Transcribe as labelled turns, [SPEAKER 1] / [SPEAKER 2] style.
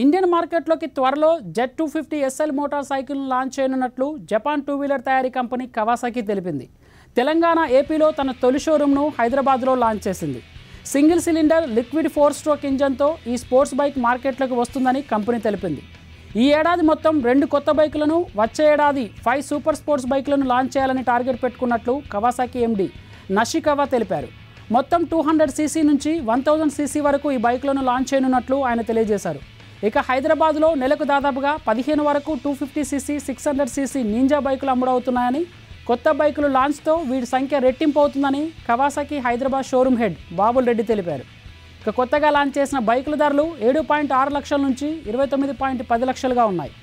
[SPEAKER 1] Indian మార్కెట్లోకి త్వరలో Z250 SL motor cycle launch చేయనున్నట్లు జపాన్ టూ వీలర్ తయారీ కంపెనీ కవాసాకి తెలిపింది. తెలంగాణ ఏపీలో తన తొలి షోరూమ్ను హైదరాబాద్లో లాంచ్ చేసింది. సింగిల్ సిలిండర్ లిక్విడ్ 4-స్ట్రోక్ ఇంజన్తో ఈ స్పోర్ట్స్ బైక్ మార్కెట్లోకి వస్తుందని కంపెనీ తెలిపింది. ఈ ఏడాది మొత్తం 2 కొత్త బైకులను, వచ్చే ఏడాది 5 సూపర్ స్పోర్ట్స్ బైకులను లాంచ్ చేయాలని టార్గెట్ పెట్టుకున్నట్లు కవాసాకి ఎండి నషికవా తెలిపారు. మొత్తం 200 సీసీ నుంచి 1000 సీసీ వరకు ఈ బైకులను లాంచ్ చేయనున్నట్లు ఆయన తెలియజేశారు. ఇక హైదరాబాద్లో నెలకు దాదాపుగా 15 వరకు 250 సీసీ, 600 సీసీ నింజా బైకులు అమ్ముడవుతున్నాయని, కొత్త బైకులు లాంచ్తో వీటి సంఖ్య రెట్టింపు అవుతుందని Kawasaki Hyderabad showroom head Babul Reddy తెలిపారు. ఇక కొత్తగా లాంచ్ చేసిన బైకుల ధరలు 7.6 లక్షల నుంచి 29.10 లక్షలుగా ఉన్నాయి.